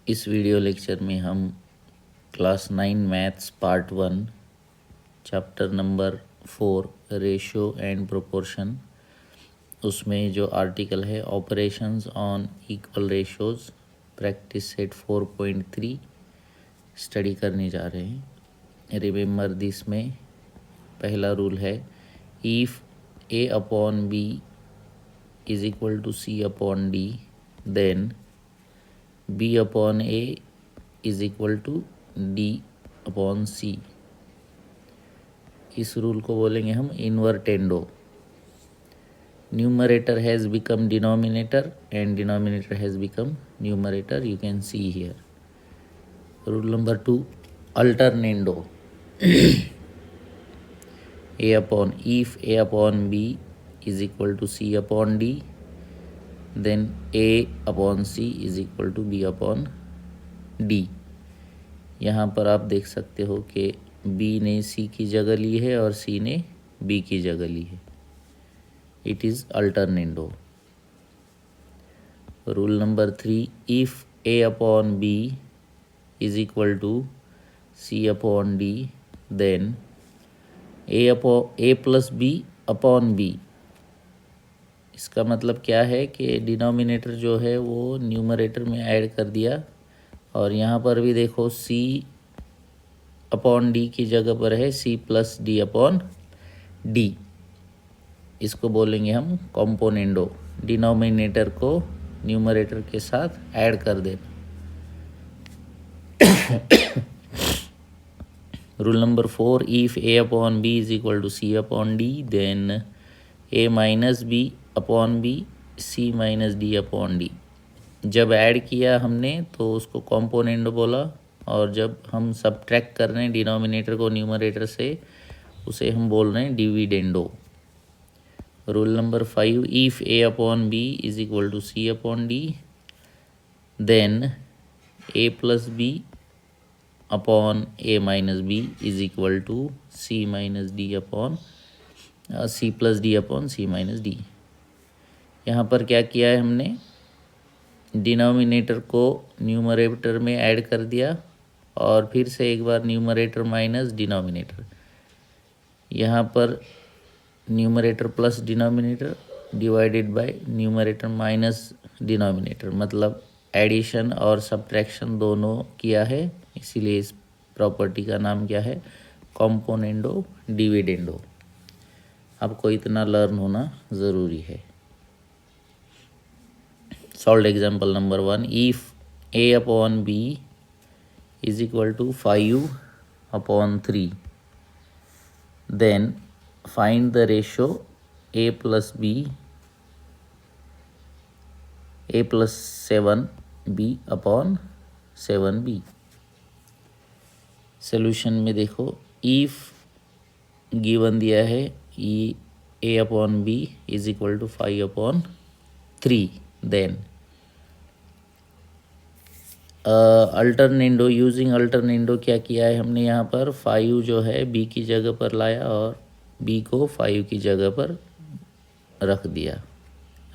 इस video lecture में हम class 9 maths part 1 chapter number 4 ratio and proportion, उसमें जो आर्टिकल है operations on equal ratios practice set 4.3 study करने जा रहे हैं। रिमेंबर दिस में पहला रूल है if A upon B is equal to C upon D then B upon A is equal to D upon C. इस rule को बोलेंगे हम invertendo. Numerator has become denominator and denominator has become numerator, you can see here. Rule number 2 alternendo. A upon if A upon B is equal to C upon D then A upon C is equal to B upon D. यहाँ पर आप देख सकते हो कि B ने सी की जगह ली है और सी ने बी की जगह ली है। It is alternendo. Rule number 3 if A upon B is equal to C upon D then A plus B upon B. इसका मतलब क्या है कि डिनोमिनेटर जो है वो न्यूमरेटर में ऐड कर दिया और यहाँ पर भी देखो सी अपॉन डी की जगह पर है C plus D upon D. इसको बोलेंगे हम कॉम्पोनेंडो। डिनोमिनेटर को न्यूमरेटर के साथ ऐड कर देना। Rule number 4 if A upon B is equal to C upon D then A minus B upon B C minus D upon D. जब add किया हमने तो उसको कॉम्पोनेंडो बोला, और जब हम सब्ट्रैक्ट कर रहे हैं डिनोमिनेटर को न्यूमरेटर से उसे हम बोल रहे हैं dividendo. Rule number 5 if A upon B is equal to C upon D then A plus B upon A minus B is equal to C minus D upon C plus D upon C minus D. यहाँ पर क्या किया है हमने, denominator को numerator में add कर दिया और फिर से एक बार न्यूमरेटर माइनस डिनोमिनेटर। यहाँ पर numerator plus denominator divided by numerator minus denominator, मतलब एडिशन और सब्ट्रैक्शन दोनों किया है। इसीलिए इस प्रॉपर्टी का नाम क्या है, कॉम्पोनेंडो डिविडेंडो। आपको इतना लर्न होना ज़रूरी है। Solve example number 1 if A upon B is equal to 5 upon 3 then find the ratio A plus 7 B upon 7 B. Solution में देखो इफ़ गिवन दिया है A upon B is equal to 5 upon 3 then alternendo. Using alternendo क्या किया है हमने, यहाँ पर 5 जो है बी की जगह पर लाया और बी को 5 की जगह पर रख दिया।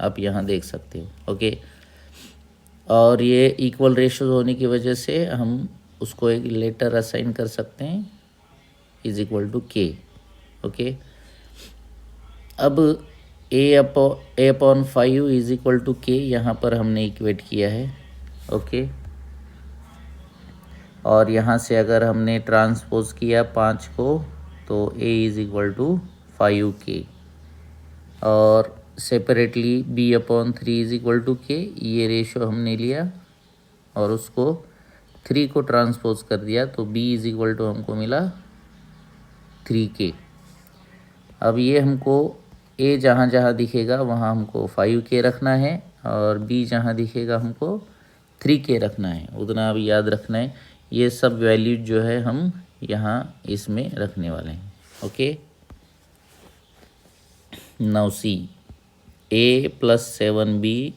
आप यहाँ देख सकते हो। ओके, और ये इक्वल रेशियोज होने की वजह से हम उसको एक लेटर असाइन कर सकते हैं इज इक्वल टू के। ओके, अब ए अपॉन 5 इज इक्वल टू के यहाँ पर हमने इक्वेट किया है। ओके, और यहाँ से अगर हमने ट्रांसपोज किया 5 को तो a is equal to 5k, और separately b upon 3 is equal to k। ये रेशो हमने लिया और उसको 3 को ट्रांसपोज कर दिया तो b इज इक्वल टू हमको मिला 3k। अब ये हमको a जहाँ जहाँ दिखेगा वहाँ हमको 5k रखना है और b जहाँ दिखेगा हमको 3k रखना है। उतना अब याद रखना है। ये सब वैल्यू जो है हम यहाँ इसमें रखने वाले हैं। Okay, now see A plus 7b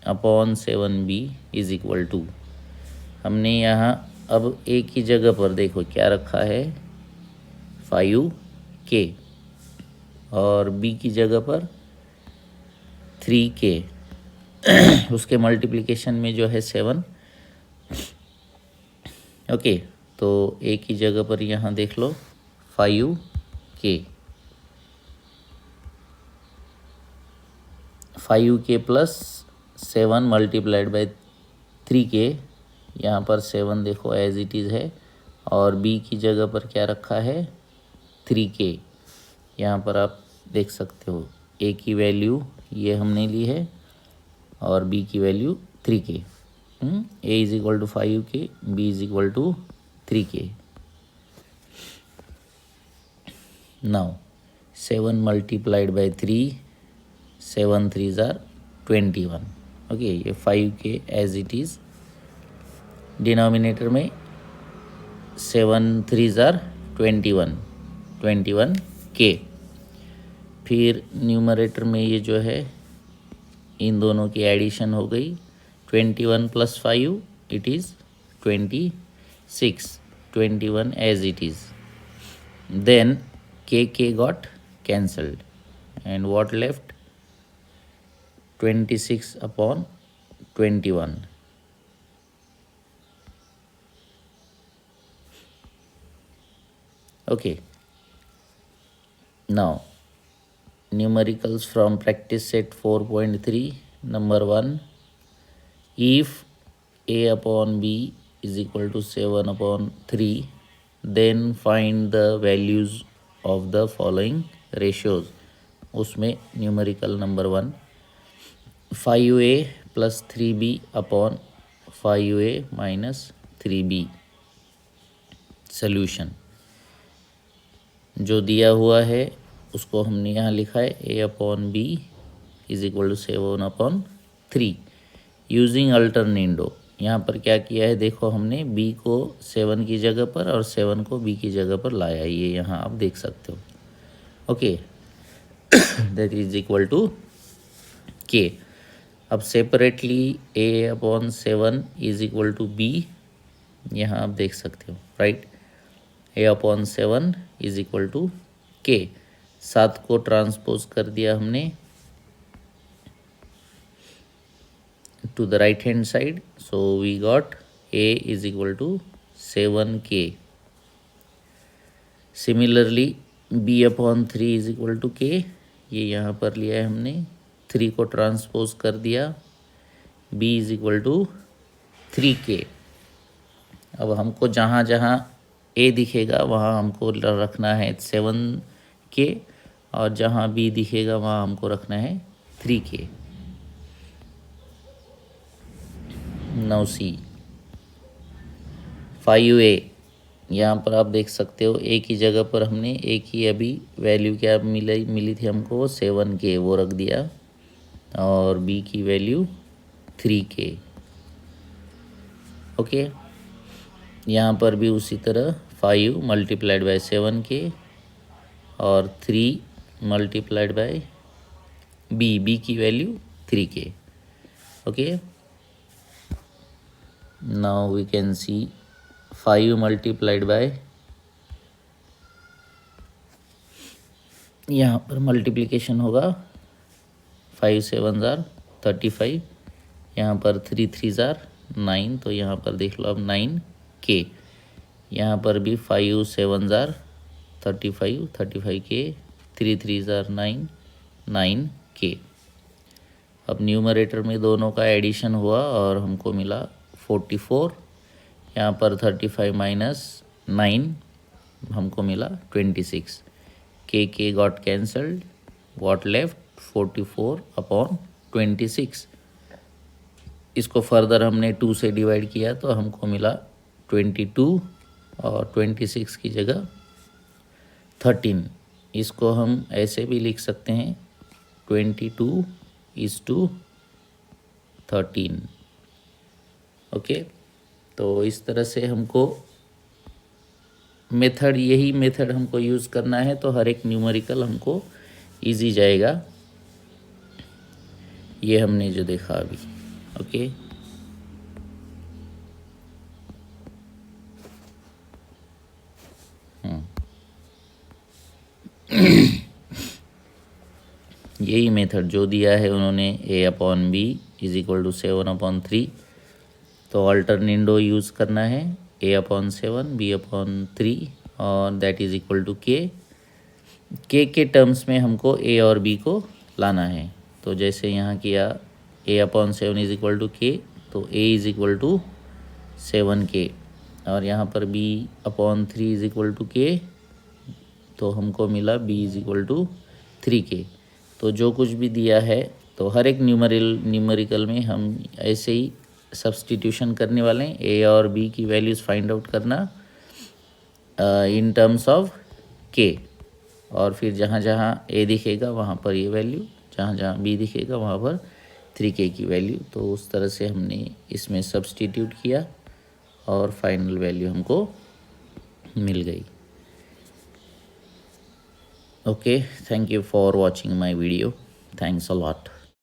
upon 7b is equal to, हमने यहाँ अब a की जगह पर देखो क्या रखा है 5k और b की जगह पर 3k। उसके मल्टीप्लिकेशन में जो है 7 ओके, तो ए की जगह पर यहाँ देख लो 5k, 5k plus 7 multiplied by 3k, यहाँ पर 7 देखो एज इट इज़ है, और b की जगह पर क्या रखा है 3k। यहाँ पर आप देख सकते हो a की वैल्यू ये हमने ली है और b की value 3k। a is equal to 5k, b is equal to 3k। Now 7 multiplied by 3, 7 3s are 21। Okay, ये 5k as it is, denominator में 7 3s आर 21, 21k। फिर न्यूमरेटर में ये जो है इन दोनों की एडिशन हो गई, 21 plus 5 it is 26, 21 as it is. Then k got cancelled and what left 26 upon 21. Okay, now numericals from practice set 4.3. Number 1, if a upon b is equal to 7 upon 3, then find the values of the following ratios. उसमें numerical number 1, 5a plus 3b upon 5a minus 3b। Solution जो दिया हुआ है उसको हमने यहाँ लिखा है a upon b is equal to 7 upon 3 using alternendo. यहाँ पर क्या किया है देखो, हमने b को 7 की जगह पर और 7 को b की जगह पर लाया, ये यहाँ आप देख सकते हो। Okay, that is equal to k। अब separately a upon 7 is equal to b, यहाँ आप देख सकते हो, right. a upon 7 is equal to k, 7 को ट्रांसपोज कर दिया हमने to the right hand side, so we got a is equal to 7k. Similarly b upon 3 is equal to k, ये यहाँ पर लिया है हमने, 3 को ट्रांसपोज कर दिया, b is equal to 3k। अब हमको जहाँ जहाँ a दिखेगा वहाँ हमको रखना है 7k, और जहाँ b दिखेगा वहाँ हमको रखना है 3k। नाउ सी 5a, यहाँ पर आप देख सकते हो a की जगह पर हमने a की अभी वैल्यू क्या मिली थी हमको 7k, वो रख दिया, और b की वैल्यू 3k। ओके, यहाँ पर भी उसी तरह 5 मल्टीप्लाइड बाई 7k और 3 मल्टीप्लाइड बाई b की value 3k। Okay, now we can see 5 multiplied by, यहाँ पर मल्टीप्लिकेशन होगा 5 7s आर 35, यहाँ पर 3 3s आर 9, तो यहाँ पर देख लो अब 9k। यहाँ पर भी 5 7s are 35, 35k, 3 3s are 9, 9k। अब न्यूमरेटर में दोनों का एडिशन हुआ और हमको मिला 44, यहाँ पर 35 माइनस 9 हमको मिला 26, k got cancelled, what left 44 upon 26। इसको फर्दर हमने 2 से डिवाइड किया तो हमको मिला 22, और 26 की जगह 13। इसको हम ऐसे भी लिख सकते हैं 22:13। ओके, तो इस तरह से हमको मेथड, यही मेथड हमको यूज़ करना है, तो हर एक न्यूमेरिकल हमको इजी जाएगा। ये हमने जो देखा अभी। ओके, यही मेथड जो दिया है उन्होंने a upon b is equal to 7 upon 3, तो अल्टरनेंडो यूज़ करना है, a/7 b/3 और दैट इज़ इक्वल टू के टर्म्स में हमको a और b को लाना है। तो जैसे यहाँ किया a/7 इज़ इक्वल टू के, तो a is equal to 7k और यहाँ पर b/3 इज़ इक्वल टू के, तो हमको मिला b is equal to 3k। तो जो कुछ भी दिया है तो हर एक न्यूमेरिकल में हम ऐसे ही सब्स्टिट्यूशन करने वाले हैं। a और b की वैल्यूज़ फाइंड आउट करना इन टर्म्स ऑफ k, और फिर जहाँ जहाँ a दिखेगा वहाँ पर ये वैल्यू, जहाँ जहाँ b दिखेगा वहाँ पर 3k की वैल्यू। तो उस तरह से हमने इसमें सब्स्टिट्यूट किया और फाइनल वैल्यू हमको मिल गई। Okay, thank you for watching my video. Thanks a lot.